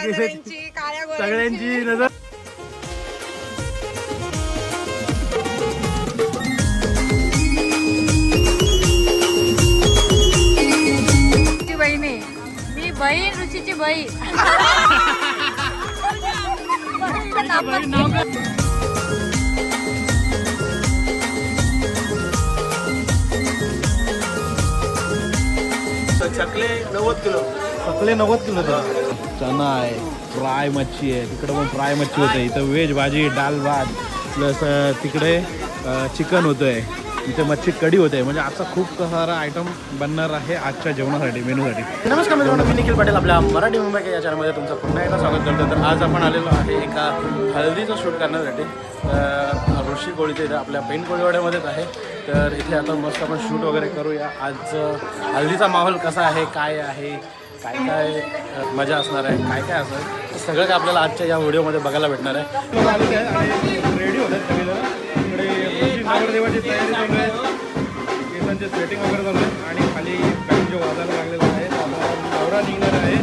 नजरांची, काळ्या सगळ्यांची नजर. बहिणी, मी बहीण ऋषीची बहीण. चकले 90 किलो. चकले 90 किलो. चना आहे, फ्राय मच्छी आहे, तिकडे पण फ्राय मच्छी होते, इथं व्हेज भाजी, डाल भात, प्लस तिकडे चिकन होतंय, इथे मच्छी कढी होते. म्हणजे असं खूप सारा आयटम बनणार आहे आजच्या जेवणासाठी, मेनूसाठी. नमस्कार मित्रांनो, मी निखिल पाटील आपल्या मराठी मुंबई या चॅनलमध्ये तुमचं पुन्हा एकदा स्वागत करतो. तर आज आपण आलेलो आहे एका हळदीचं शूट करण्यासाठी. ऋषी कोळीचे इथे आपल्या पेन कोळीवाड्यामध्येच आहे. तर इथे आता मस्त आपण शूट वगैरे करूया. आज हळदीचा माहोल कसा आहे, काय आहे, काय काय मजा असणार आहे, काय काय असणार आहे, सगळं काय आपल्याला आजच्या या व्हिडिओमध्ये बघायला भेटणार आहे. आलेले आहे आणि रेडी होतात सगळेजण. इकडे नवरदेवाची तयारी चालू आहे, केसांचे सेटिंग वगैरे चालू आहे आणि खाली बँड जो वाजायला लागलेला आहे. आता नवरा निघणार आहे.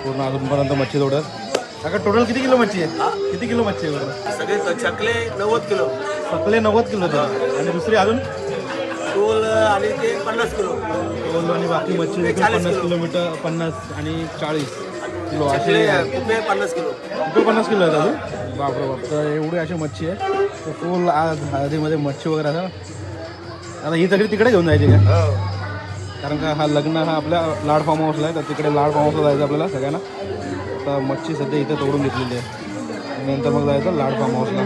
पूर्ण अजूनपर्यंत मच्छी तोडत. काका टोटल किती किलो मच्छी आहे? किती किलो मच्छी आहे? सगळे चकले 90 किलो. चकले 90 किलो आणि दुसरी अजून टोल आणि ते 50 किलो. टोल आणि बाकी मच्छी देखील 50 किलोमीटर, 50 आणि 40 किलो असे. Coupe 50 kilo. कुठे 50 किलो आहेत अजून? बापरे बाप. तर एवढी अशी मच्छी आहे. तर फुल आज हळदीमध्ये मच्छी वगैरे असं. आता ही सगळी तिकडे घेऊन जायची का? कारण का हा लग्न हा आपल्या लाड फार्म हाऊसला आहे. तर तिकडे लाड फार्म हाऊसला जायचं आपल्याला सगळ्यांना. आता मच्छी सध्या इथे तोडून घेतलेली आहे आणि नंतर मग जायचं लाड फार्म हाऊसला.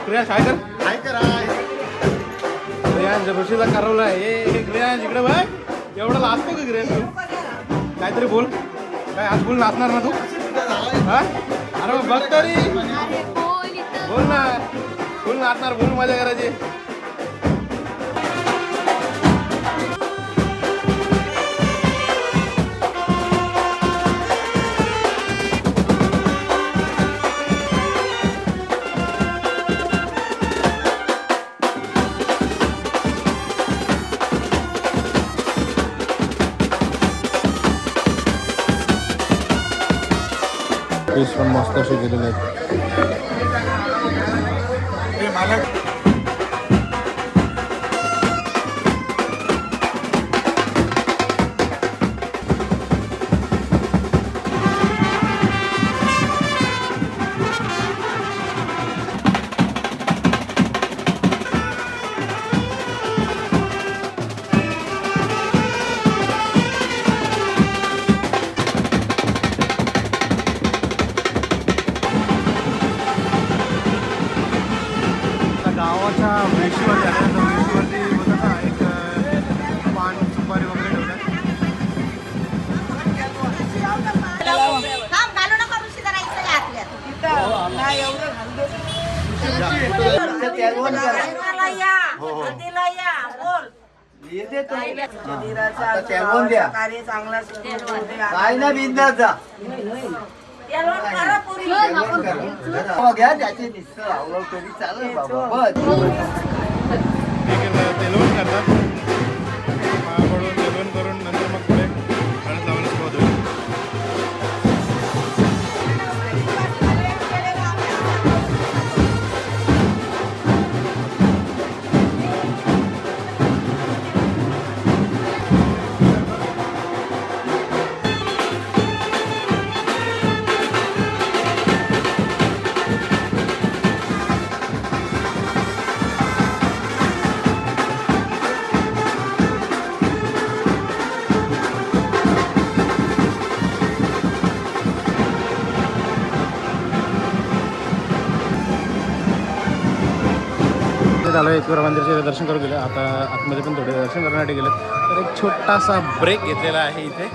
क्रियांश काय कर काय करा क्रियांश ऋषीला करवलं आहे. हे क्रियांश इकडे बघ. एवढं लाजतो का क्रियांश तू? काहीतरी बोल. काय आज फुल नाचणार ना तू? हा अरे बघ तरी बोल ना. फुल नाचणार, फुल मजा करायची. पीस पण मस्त असे केलेले आहेत. गावाच्या वेशीवरती आल्या. तर वेशीवरती बघा ना एक पान सुपारी वगैरे ठेवतात. काय ना बिंदाचा घ्या त्याचे निश्चित आवड तरी चालेल बाबा. तेलवण करतात. पायाकडून तेलवण करून नंतर मग पुढे हळद लावायला सुरुवात होईल. आलो एकविरा मंदिरचे दर्शन करू गेले. आता आतमध्ये पण थोडे दर्शन करण्यासाठी गेले. तर एक छोटासा ब्रेक घेतलेला आहे इथे.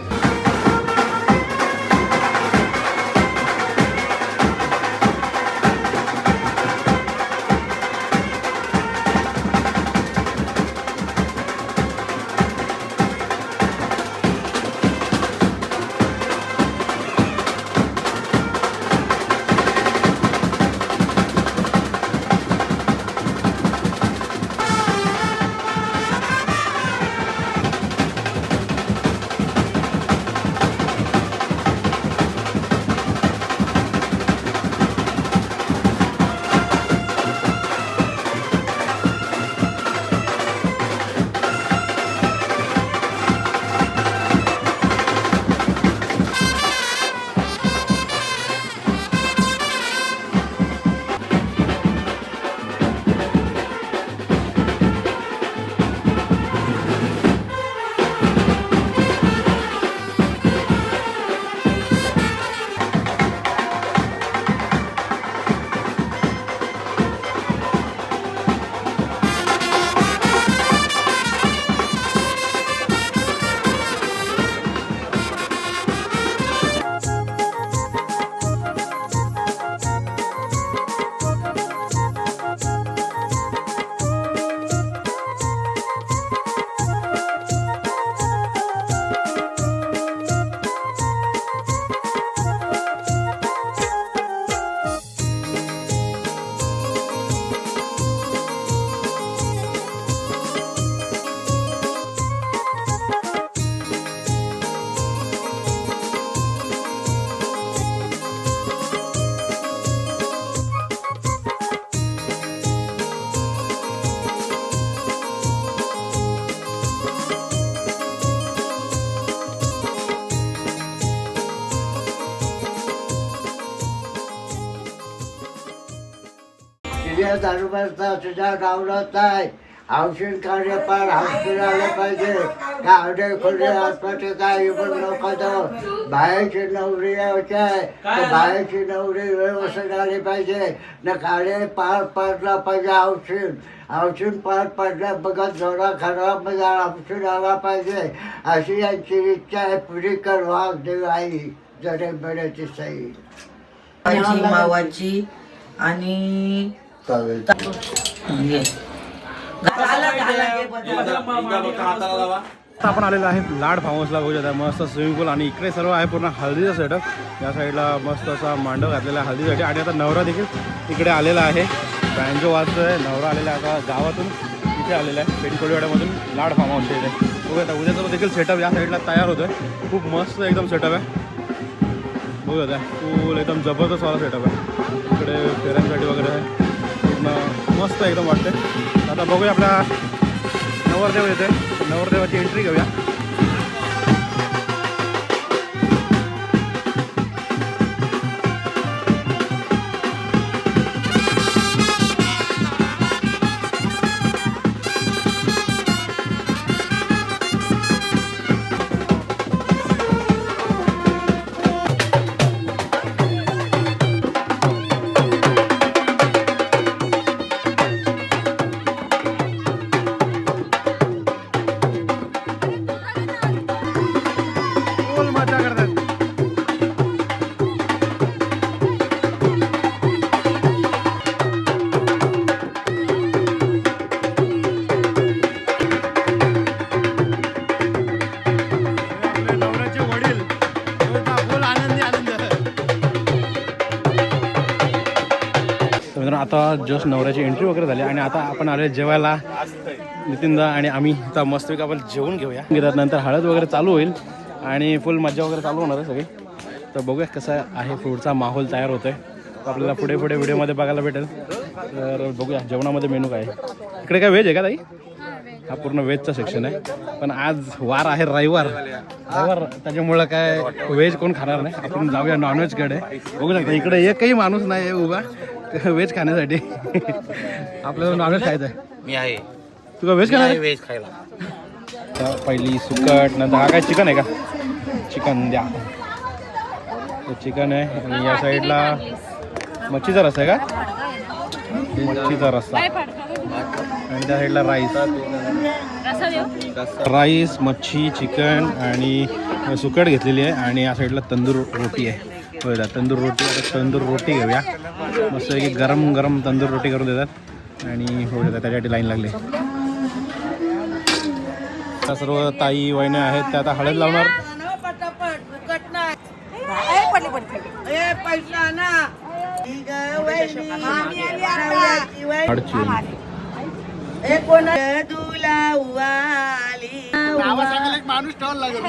दारूबाचा तुझ्या डावलत आहे. औषध कार्य पार हॉस्पिटल आलं पाहिजे. त्या हॉटेल खोले आसपासचा इवन नको तो बाहेरची नवरी यायची आहे. बाहेरची नवरी व्यवस्थित आली पाहिजे. न कार्य पार पडला पाहिजे. औषध पार पडल्या बघत जोडा खराब म्हणजे औषध आला पाहिजे अशी यांची इच्छा आहे. पुरी कर वाघ देव आई जडे बड्याची साई मावाची आणि आता आपण आलेलो आहे लाड फार्म हाऊसला. बघू शकता मस्त स्विमिंग पूल आणि इकडे सर्व आहे पूर्ण हळदीचा सेटअप. या साईडला मस्त असा मांडव घातलेला आहे हळदीसाठी. आणि आता नवरा देखील इकडे आलेला आहे. बँजो वाजतोय. नवरा आलेला आहे आता गावातून इथे आलेला आहे पेडकोडीवाड्यामधून लाड फार्म हाऊसच्या इथे. बघू आता उद्याचा देखील सेटअप या साईडला तयार होतोय. खूप मस्त एकदम सेटअप आहे. बघू आता फुल एकदम जबरदस्त वाला सेटअप आहे. इकडे फेऱ्यांसाठी वगैरे आहे. पूर्ण मस्त एकदम वाटते. आता बघूया आपला नवरदेव येते. नवरदेवाची एंट्री घेऊया. आता जस्ट नवऱ्याची एंट्री वगैरे झाली आणि आता आपण आले जेवायला. नितीनदा आणि आम्ही आता मस्तपैकी आपण जेवून घेऊया. नंतर हळद वगैरे चालू होईल आणि फुल मजा वगैरे चालू होणार आहे सगळी. तर बघूया कसा आहे फूडचा माहोल तयार होतोय. आपल्याला पुढे पुढे व्हिडिओमध्ये बघायला भेटेल. तर बघूया जेवणामध्ये मेनू काय आहे. इकडे काय व्हेज आहे का ताई? हा पूर्ण व्हेजचा सेक्शन आहे. पण आज वार आहे रविवार त्याच्यामुळं काय व्हेज कोण खाणार नाही. आपण जाऊया नॉनव्हेजकडे. बघू शकता इकडे एकही माणूस नाही आहे उभा व्हेज खाण्यासाठी. आपल्याला नॉनव्हेज खायचं आहे. मी आहे. तुला व्हेज खाणार आहे? व्हेज खायला. पहिली सुकट, नंतर हा काय चिकन आहे का? चिकन द्या. चिकन आहे आणि या साईडला मच्छीचा रस्सा आहे का? मच्छीचा रस्सा. आणि त्या साईडला राईस. राईस, मच्छी, चिकन आणि सुकट घेतलेली आहे आणि या साईडला तंदूर रोटी आहे. बघा तंदूर रोटी. आता तंदूर रोटी घेऊया. मस्त की गरम गरम तंदूर रोटी करून देतात आणि हो देतात. त्याच्यासाठी लाईन लागली. त्या सर्व ताई वहिनी आहेत त्या आता हळद लावणार. माणूस ठेवायला लागेल.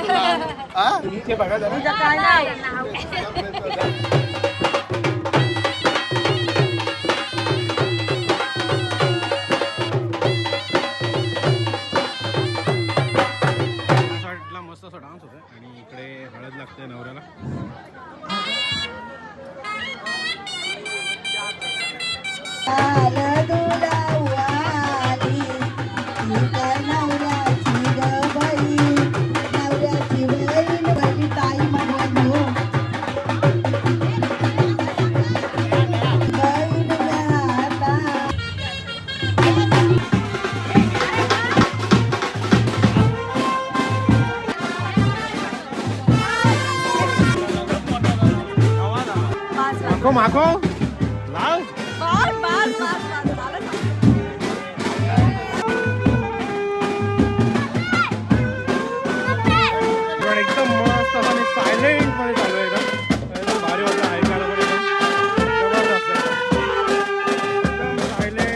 मस्त असा डान्स होता आणि इकडे हळद लागते नवऱ्याला. माको माको लाव. एकदम मस्त असं सायलेंट मध्ये चालू आहे. एकदम भारी वाटलं ऐकायला. पण जबरदस्त एकदम सायलेंट.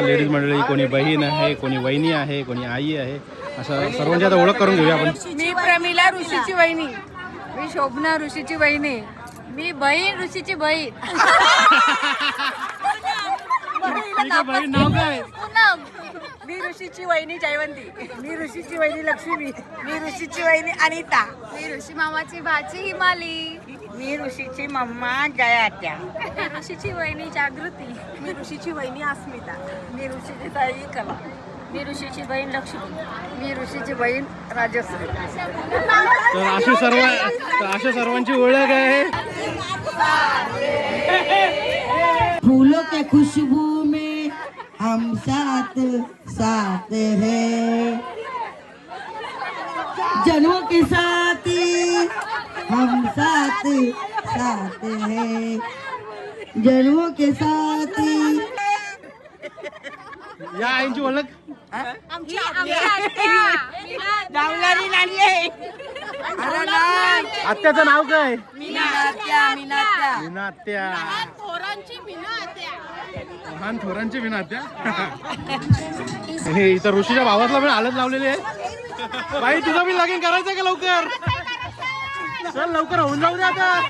लेडीज मंडळी, कोणी बहीण आहे, कोणी वहिनी आहे, कोणी आई आहे, असं सर्वांची आता ओळख करून घेऊया आपण. मी प्रमिला ऋषीची वहिनी. मी शोभना ऋषीची वहिनी. मी बहीण ऋषीची बहीण. बहीण नाव काय? मी ऋषीची वहिनी जयवंती. मी ऋषीची वहिनी लक्ष्मी. मी ऋषीची वहिनी अनिता. मी ऋषी मामाची भाची हिमाली. मी ऋषीची मम्मा जयात्या. ऋषीची वहिनी जागृती. मी ऋषीची वहिनी अस्मिता. मी ऋषीची ताई कला. मी ऋषीची बहीण लक्ष्मी. मी ऋषीची बहीण राजश्री. तर अशा सर्वांची ओळख आहे. फूलों के खुशबू में हम साथ साथ हैं, जनों के साथ हम साथ साथ हैं, जनों के साथ. या आईंची ओळख. आत्याचं नाव काय? मीनात्या. लहान थोरांची मीनात्या. हे इथं ऋषीच्या भावातला पण हालत लावलेली आहे. बाई तुझं बी लगीन करायचं का? लवकर चल, लवकर होऊन जाऊ दे आता.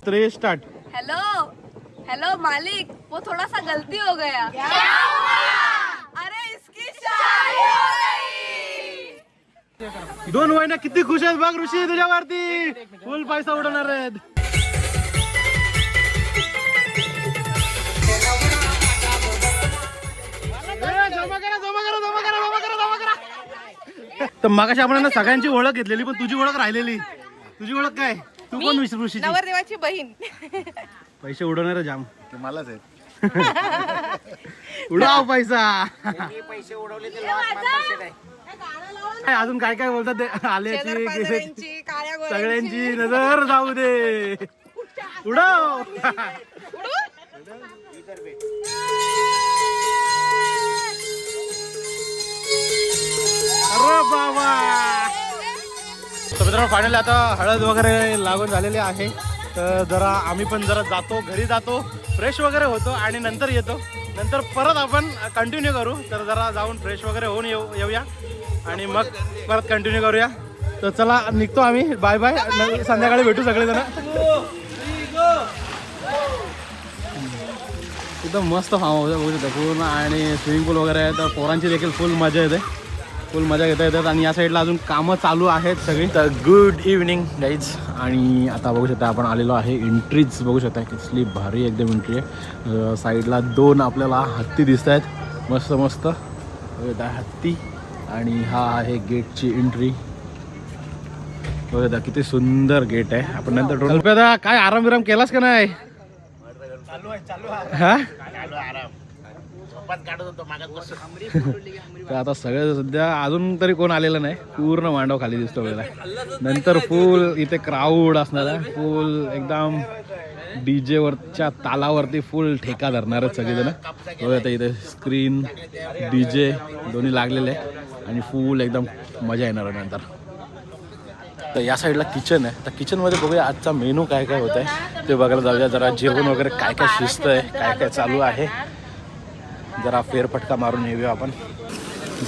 3 स्टार्ट. हेलो हेलो मालिक, वो थोड़ा सा गलती हो गया. अरे इसकी शादी हो गई. 2 महिने किती खुश आहेत बघ ऋषी तुझ्यावरती. फुल पैसा उडवणार आहेत. तर मगाशी आपण सगळ्यांची ओळख घेतलेली, पण तुझी ओळख राहिलेली. तुझी ओळख काय? तू कोण ऋषीची? नवरदेवाची बहीण. पैसे उडवणार जाम ते मलाच आहेत. उडव पैसा. काय अजून काय काय बोलतात ते? आल्याची गेल्याची सगळ्यांची नजर जाऊ दे. उडव. अरे बाबा. तर मित्रांनो फायनली आता हळद वगैरे लागून झालेली आहे. तर जरा आम्ही पण जरा जातो, घरी जातो, फ्रेश वगैरे होतो आणि नंतर येतो. नंतर परत आपण कंटिन्यू करू. तर जरा जाऊन फ्रेश वगैरे होऊन येऊया आणि मग परत कंटिन्यू करूया. तर चला निघतो आम्ही. Bye bye. संध्याकाळी भेटू सगळेजण. एकदम मस्त फार्म हाऊस आहे बघू शकता पूर्ण आणि स्विमिंग पूल वगैरे आहे. तर पोरांची देखील फुल मजा येते, फुल मजा घेता येतात. आणि या साईडला अजून कामं चालू आहेत सगळी. तर गुड इव्हनिंग गाईज. आणि आता बघू शकता आपण आलेलो आहे. एंट्रीज बघू शकता कसली भारी एकदम एंट्री आहे. साईडला 2 आपल्याला हत्ती दिसत आहेत. मस्त मस्त हत्ती. आणि हा आहे गेटची एंट्री. बघा किती सुंदर गेट आहे. आपण नंतर ड्रोन काय आराम विराम केलास का नाही? हा तर आता सगळं सध्या अजून तरी कोण आलेलं नाही. पूर्ण मांडव खाली दिसतो आपल्याला. नंतर फुल इथे क्राऊड असणार आहे. फुल एकदम डीजे वरच्या तालावरती फुल ठेका धरणार आहेत सगळेजण. बघा इथे स्क्रीन डीजे दोन्ही लागलेले आहे आणि फुल एकदम मजा येणार आहे नंतर. तर या साईडला किचन आहे. तर किचनमध्ये बघूया आजचा मेनू काय काय होत आहे ते बघायला जाऊया. जरा जेवण वगैरे काय काय शिस्त आहे, काय काय चालू आहे, जरा फेरफटका मारून येऊया आपण.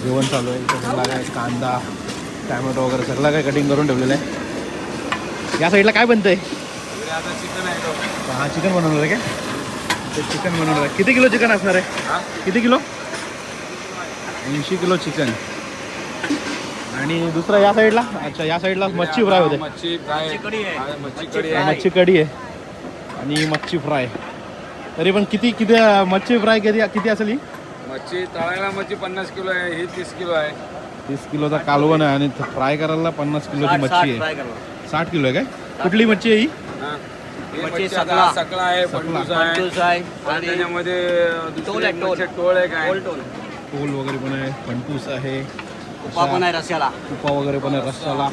जेवण चालू आहे. इथं सगळा काय कांदा टॅमॅटो वगैरे सगळं काय कटिंग करून ठेवलेलं आहे. या साईडला काय बनतंय? हा चिकन बनवणार आहे काय? ते चिकन बनवणार आहे. किती किलो चिकन असणार आहे? किती किलो? 80 kilo chicken. आणि दुसरा या साईडला, अच्छा या साईडला मच्छी फ्राय होते. मच्छी कढी आहे आणि मच्छी फ्राय. तरी पण किती किती मच्छी फ्राय किती असेल ही? मच्छी तळायला मच्छी 50 किलो आहे, ही 30 किलो आहे. 30 किलोचा कालवण आहे आणि फ्राय करायला 50 किलोची मच्छी आहे. 60 किलो आहे काय? कुठली मच्छी आहे ही? सकला आहे, पंटूस आहे आणि त्याच्यामध्ये टोल आहे काय, टोल वगैरे पण आहे, पंटूस आहे, उपा पण आहे रस्स्याला. उपा वगैरे पण आहे रस्स्याला.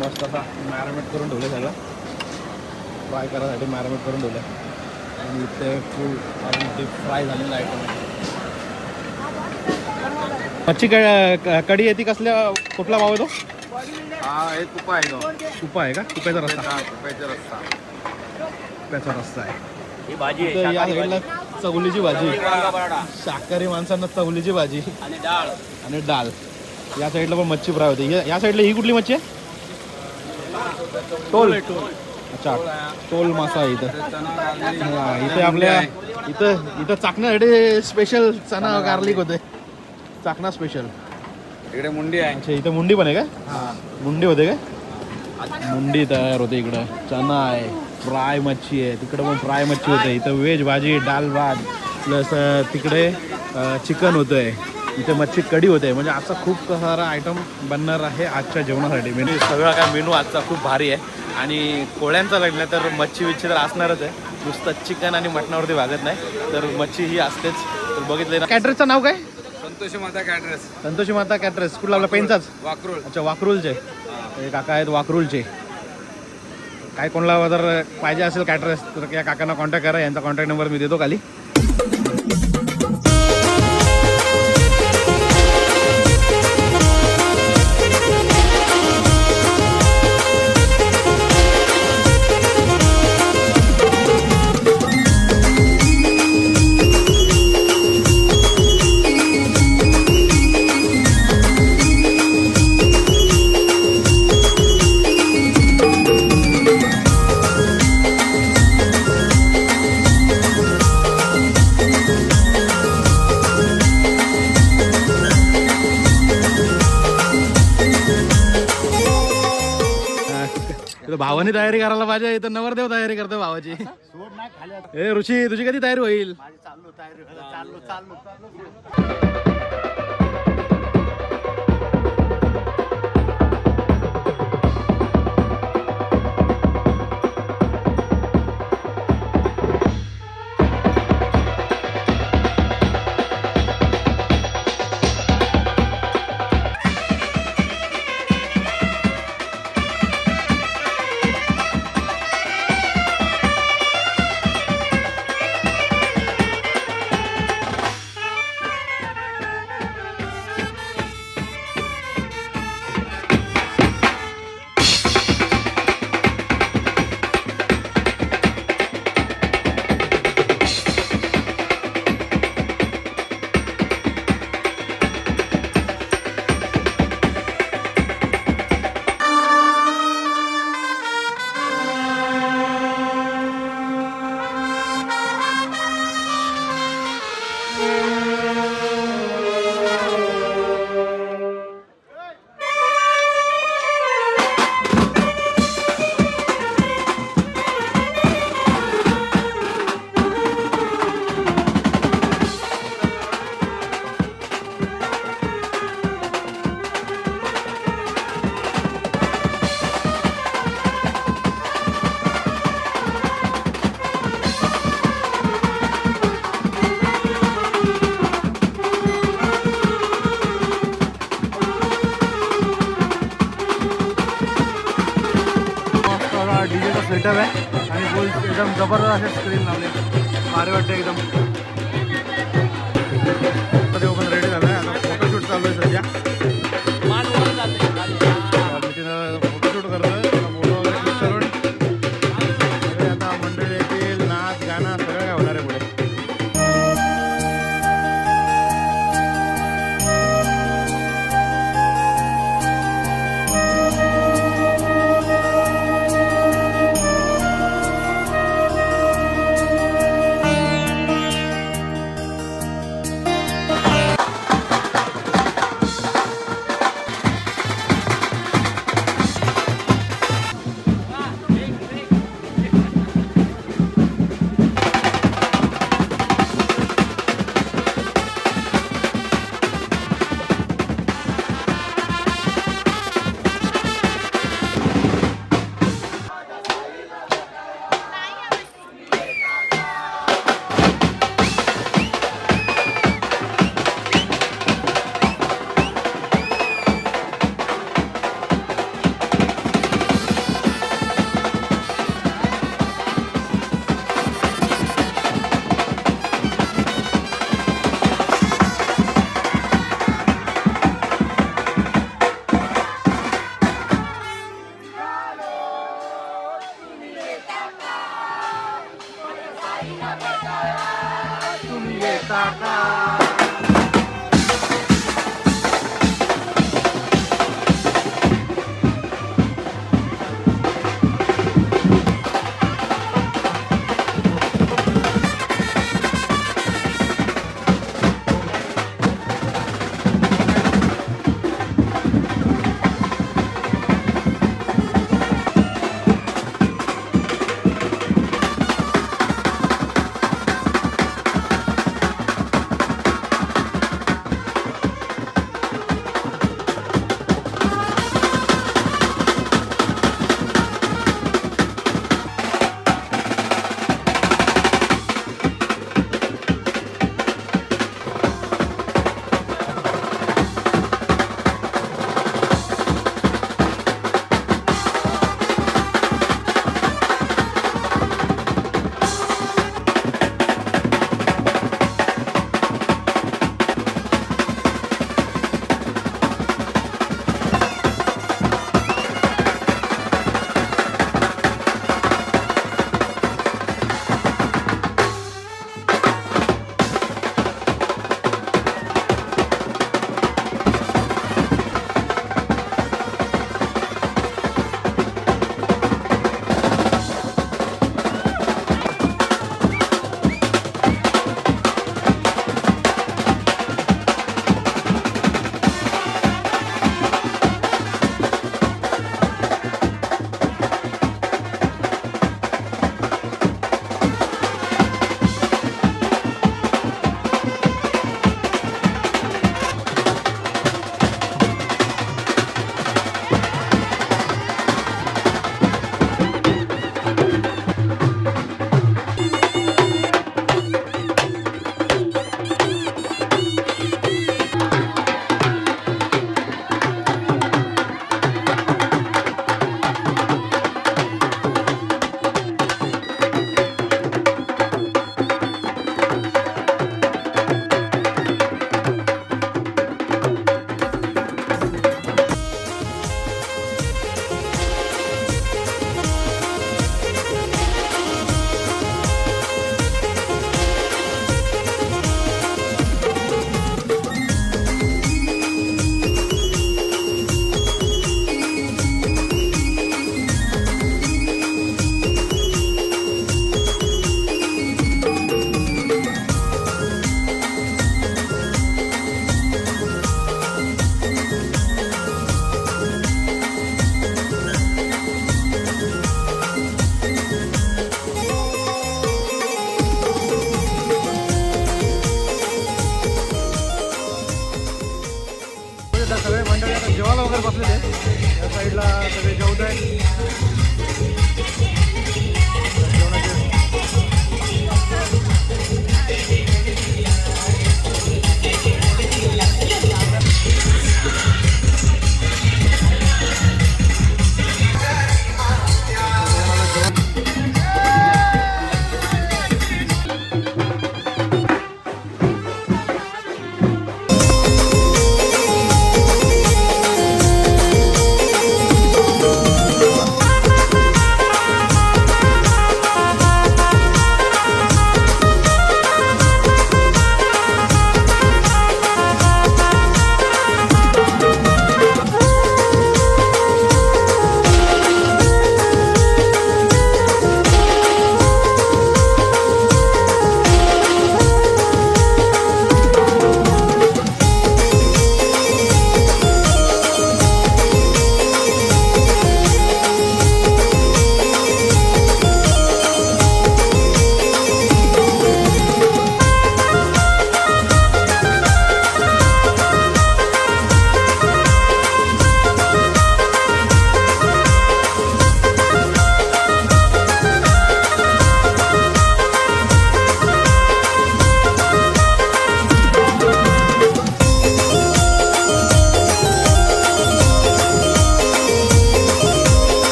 मस्त असा मॅरिनेट करून ठेवलं सगळं. फ्राय करायसाठी मॅरिनेट करून ठेवलं आणि इथे फुल डीप फ्राय झालेलं आयटम आहे. मच्छी कढी आहे ती कसल्या कुठला भाव आहे तो? हा एक कुपा आहे तो. कुपा आहे का? कुप्याचा रस्ता. कुप्याचा रस्ता. कुप्याचा रस्ता आहे. ही भाजी इथं या साईडला चवलीची भाजी, शाकाहारी माणसांना चवलीची भाजी आणि डाळ. या साईडला पण मच्छी फ्राय होते. या साईडला ही कुठली मच्छी आहे? टोल. अच्छा टोल मासा आहे इथं. इथे आपल्या इथं चाकण्यासाठी स्पेशल चना गार्लिक होते. चाकणा स्पेशल. इकडे मुंडी आहे. अच्छा इथं मुंडी पण आहे का? मुंडी होते काय? मुंडी तयार होते इकडं. चना आहे, फ्राय मच्छी आहे. तिकडं पण फ्राय मच्छी होते. इथं व्हेज भाजी, डाल भात प्लस तिकडे चिकन होतं आहे. इथे मच्छी कढी होते. म्हणजे आजचा खूप सारा आयटम बनणार आहे आजच्या जेवणासाठी. मेनू सगळा काय मेनू आजचा खूप भारी आहे. आणि कोळ्यांचा लग्न तर मच्छी विच्छी तर असणारच आहे. नुसतं चिकन आणि मटणावरती भागत नाही तर मच्छी ही असतेच. तर बघितलं ना. कॅटरेसचं नाव काय? संतोषी माता कॅटरर्स. संतोषी माता कॅटरेस. कुठला आपला पेनचाच? वाकरूळ. अच्छा वाकरूलचे हे काका आहेत. वाकरूलचे. काय कोणाला जर पाहिजे असेल कॅटरेस तर या काकांना कॉन्टॅक्ट करा. यांचा कॉन्टॅक्ट नंबर मी देतो खाली. भावानी तयारी करायला पाहिजे, इथं नवरदेव तयारी करतो भावाची. ए ऋषी, तुझी कधी तयारी होईल? डीजेचा सेटअप आहे आणि बोल एकदम जबरदस्त असे स्क्रीन लावले, भारी वाटते एकदम. तो पण रेडी झाला आहे, आता फोटोशूट चालू आहे सध्या. फोटोशूट करतोय, फोटो वगैरे क्लिक करून आता मंडळी येतील, नाच गाणं सगळं काय होणार आहे पुढे.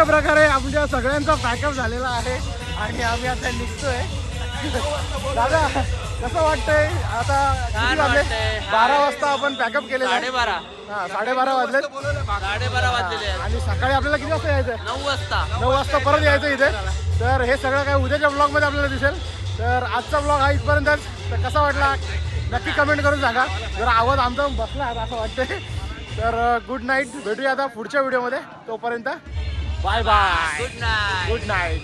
प्रकारे आमच्या सगळ्यांचा पॅकअप झालेला आहे आणि आम्ही आता निघतोय. दादा कसं वाटतंय आता? किती वाजले? 12 वाजता आपण पॅकअप केलेलं आहे. 12:30 वाजले. 12:30 वाजलेले आहेत. आणि सकाळी आपल्याला किती वाजता यायचं? 9 वाजता. 9 वाजता परत यायचं इथे. तर हे सगळं काय उद्याच्या ब्लॉगमध्ये आपल्याला दिसेल. तर आजचा ब्लॉग हा इथपर्यंतच. तर कसा वाटला नक्की कमेंट करून सांगा. जर आवाज आमचा बसला असं वाटतंय तर गुड नाईट. भेटूया आता पुढच्या व्हिडिओमध्ये. तोपर्यंत bye bye. Good night. Good night.